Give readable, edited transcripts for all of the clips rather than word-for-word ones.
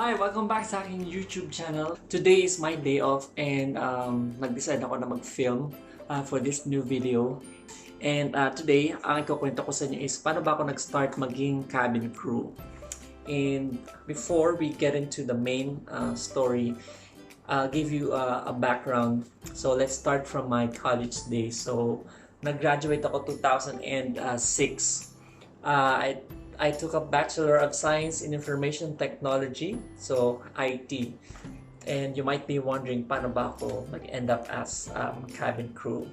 Hi! Welcome back sa aking YouTube channel. Today is my day off and nag-decide ako na mag-film for this new video. And today, ang ikukwento ko sa inyo is paano ba ako nag-start maging cabin crew. And before we get into the main story, I'll give you a background. So let's start from my college days. So nag-graduate ako 2006. I took a Bachelor of Science in Information Technology, so IT. And you might be wondering, paano ba ako nag-end up as cabin crew?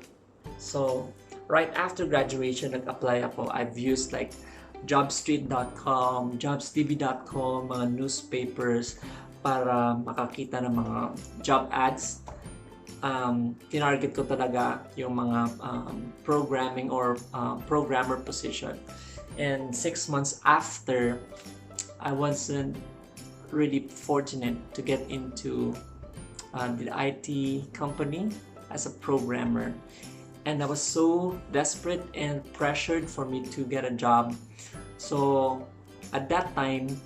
So, right after graduation, nag-apply ako. I've used like jobstreet.com, jobstv.com, mga newspapers para makakita ng mga job ads. Tinarget ko talaga yung mga programming or programmer position. And 6 months after, I wasn't really fortunate to get into the IT company as a programmer. And I was so desperate and pressured for me to get a job. So, at that time,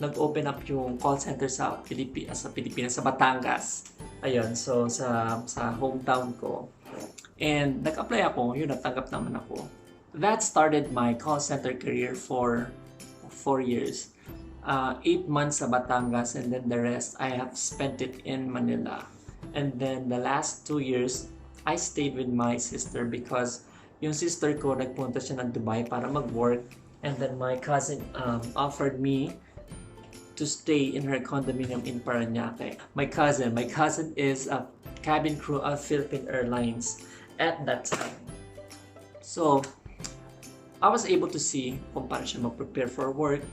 nag-open up yung call center sa Pilipinas, sa Batangas. Ayun, so sa hometown ko. And nag-apply ako, yun, natanggap naman ako. That started my call center career for 4 years. 8 months sa Batangas, and then the rest I have spent it in Manila. And then the last 2 years, I stayed with my sister because yung sister ko nagpunta siya ng Dubai para mag-work, and then my cousin offered me to stay in her condominium in Parañaque. My cousin is a cabin crew of Philippine Airlines at that time. So I was able to see kung paano siya mag-prepare for work,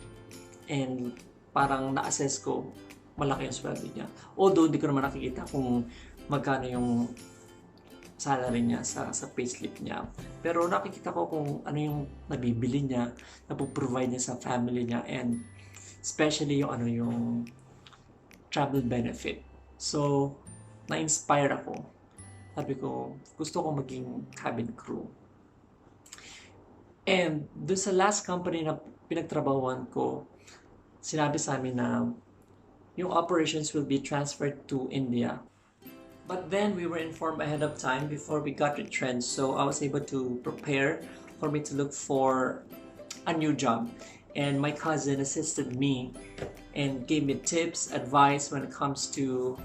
and parang na-assess ko malaki yung sweldo niya. Although hindi ko naman nakikita kung magkano yung salary niya sa payslip niya. Pero nakikita ko kung ano yung nabibili niya, napoprovide niya sa family niya, and especially yung yung travel benefit. So, na-inspire ako. Sabi ko, gusto ko maging cabin crew. And doon sa last company na pinagtrabahuan ko, sinabi sa amin na yung operations will be transferred to India. But then we were informed ahead of time before we got retrenched, so I was able to prepare for me to look for a new job. And my cousin assisted me and gave me tips, advice when it comes to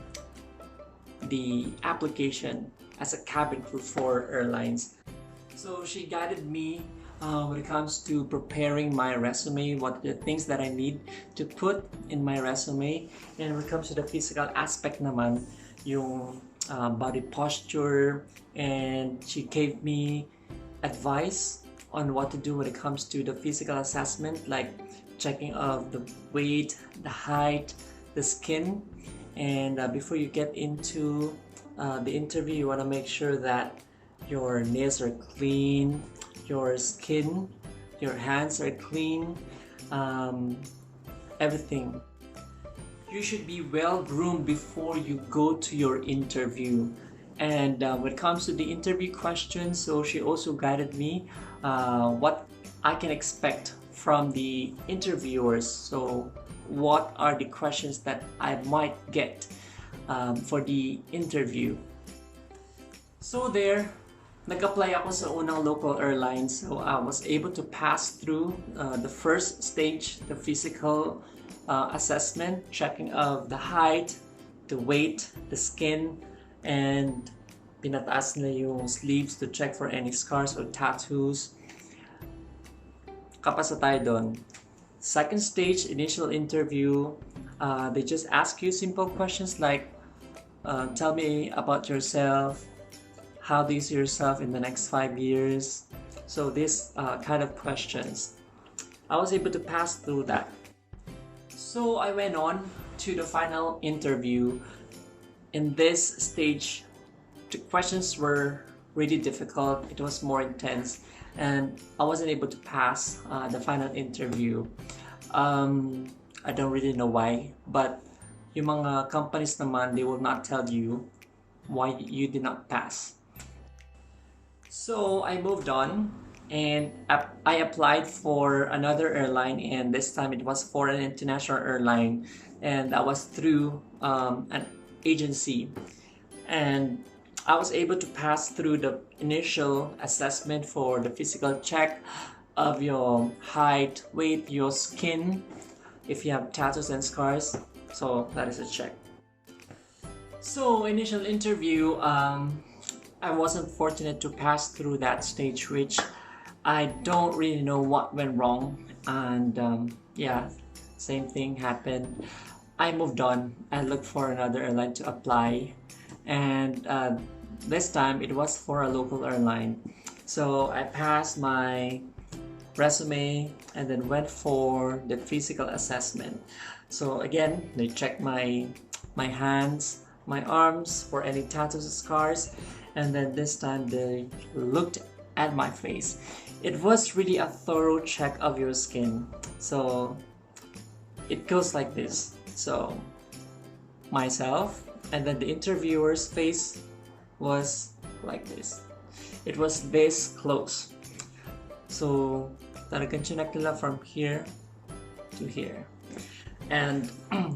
the application as a cabin crew for airlines. So she guided me when it comes to preparing my resume, what the things that I need to put in my resume. And when it comes to the physical aspect naman, yung body posture, and she gave me advice on what to do when it comes to the physical assessment, like checking of the weight, the height, the skin. And before you get into the interview, you want to make sure that your nails are clean, your skin, your hands are clean, everything. You should be well groomed before you go to your interview. And when it comes to the interview questions, so she also guided me what I can expect from the interviewers. So what are the questions that I might get for the interview. So there, nag-apply ako sa unang local airlines, so I was able to pass through the first stage, the physical assessment, checking of the height, the weight, the skin, and pinataas na yung sleeves to check for any scars or tattoos. Kapasa tayo doon. Second stage, initial interview, they just ask you simple questions like, tell me about yourself, how do you see yourself in the next 5 years? So this kind of questions. I was able to pass through that. So I went on to the final interview. In this stage, the questions were really difficult. It was more intense, and I wasn't able to pass the final interview. I don't really know why, but yung mga companies naman, they will not tell you why you did not pass. So I moved on, and I applied for another airline, and this time it was for an international airline, and that was through an agency. And I was able to pass through the initial assessment for the physical check of your height, weight, your skin, if you have tattoos and scars. So that is a check. So initial interview, I wasn't fortunate to pass through that stage, which I don't really know what went wrong. And yeah, same thing happened. I moved on. I looked for another airline to apply, and this time it was for a local airline. So I passed my resume and then went for the physical assessment. So again, they checked my hands, my arms for any tattoos or scars, and then this time they looked at my face. It was really a thorough check of your skin. So it goes like this. So myself, and then the interviewer's face was like this. It was this close. So talagang chinek nila from here to here. And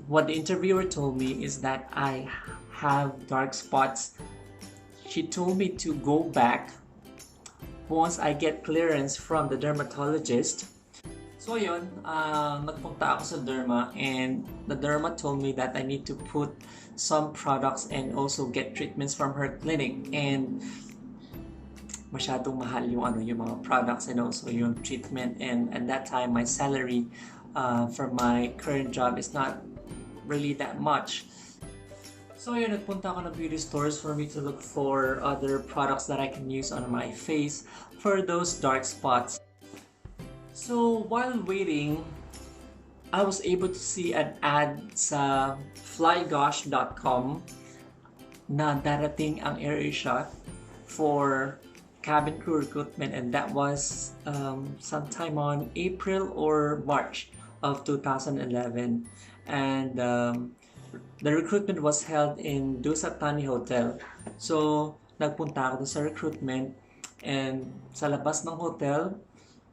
what the interviewer told me is that I have dark spots. She told me to go back once I get clearance from the dermatologist. So yun, nagpunta ako sa derma, and the derma told me that I need to put some products and also get treatments from her clinic, and masyadong mahal yung mga products and also yung treatment, and at that time my salary for my current job is not really that much. So yun, nagpunta ako ng beauty stores for me to look for other products that I can use on my face for those dark spots. So while waiting, I was able to see an ad sa flygosh.com na darating ang AirAsia for cabin crew recruitment, and that was sometime on April or March of 2011. And the recruitment was held in Dusa Thani Hotel. So nagpunta ako sa recruitment, and sa labas ng hotel,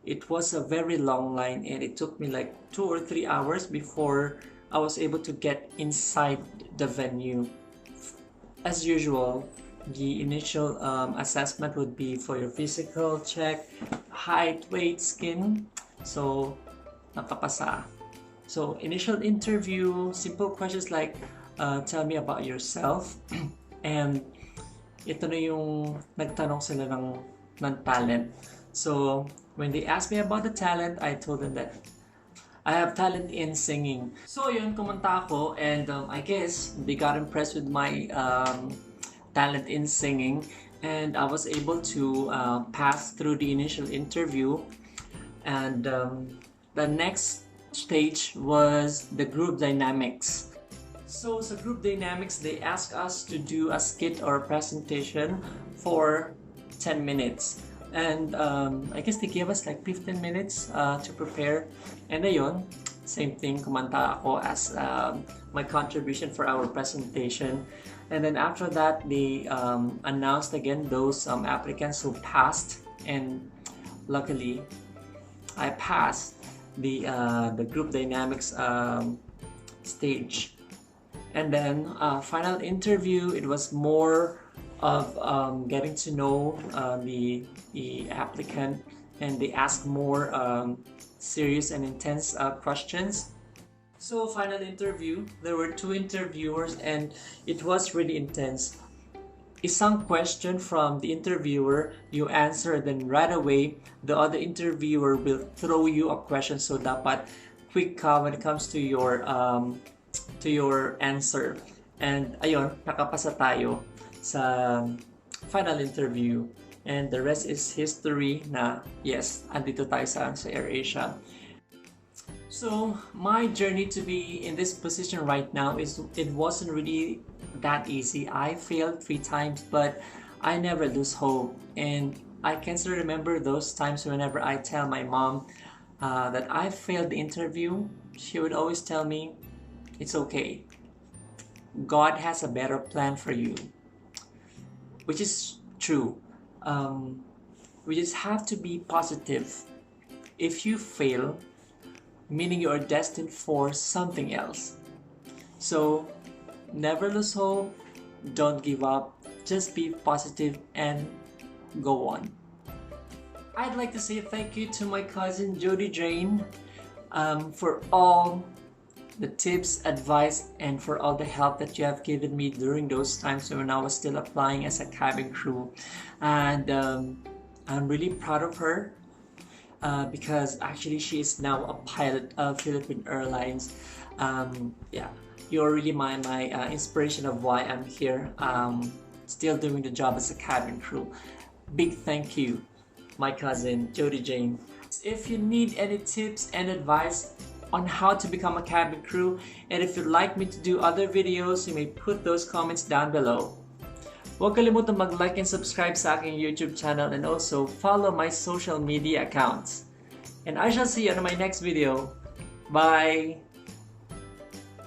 it was a very long line, and it took me like 2 or 3 hours before I was able to get inside the venue. As usual, the initial assessment would be for your physical check, height, weight, skin. So, nakapasa. So, initial interview, simple questions like, tell me about yourself. And ito na yung nagtanong sila ng talent. So, when they asked me about the talent, I told them that I have talent in singing. So yun, kumanta ako, and I guess they got impressed with my talent in singing, and I was able to pass through the initial interview. And the next stage was the group dynamics. So sa group dynamics, they asked us to do a skit or a presentation for 10 minutes. And I guess they gave us like 15 minutes to prepare. And ayun, same thing, kumanta ako as my contribution for our presentation. And then after that, they announced again those applicants who passed. And luckily, I passed the group dynamics stage. And then final interview, it was more of getting to know the applicant, and they ask more serious and intense questions. So final interview, there were 2 interviewers, and it was really intense. Isang question from the interviewer, you answer, then right away the other interviewer will throw you a question, so dapat quick ka when it comes to your answer. And ayun, nakapasa tayo sa final interview, and the rest is history na yes, andito tayo sa AirAsia. So my journey to be in this position right now it wasn't really that easy. I failed 3 times, but I never lose hope, and I can still remember those times whenever I tell my mom that I failed the interview. She would always tell me, it's okay, God has a better plan for you. Which is true. We just have to be positive. If you fail, meaning you are destined for something else. So never lose hope, don't give up, just be positive and go on. I'd like to say thank you to my cousin Jody Jane for all the tips, advice, and for all the help that you have given me during those times when I was still applying as a cabin crew. And I'm really proud of her because actually she is now a pilot of Philippine Airlines. Yeah, you're really my inspiration of why I'm here, still doing the job as a cabin crew. Big thank you, my cousin Jody Jane. If you need any tips and advice on how to become a cabin crew, and if you'd like me to do other videos, you may put those comments down below. Huwag kalimutan mag-like and subscribe sa aking YouTube channel, and also follow my social media accounts. And I shall see you on my next video. Bye!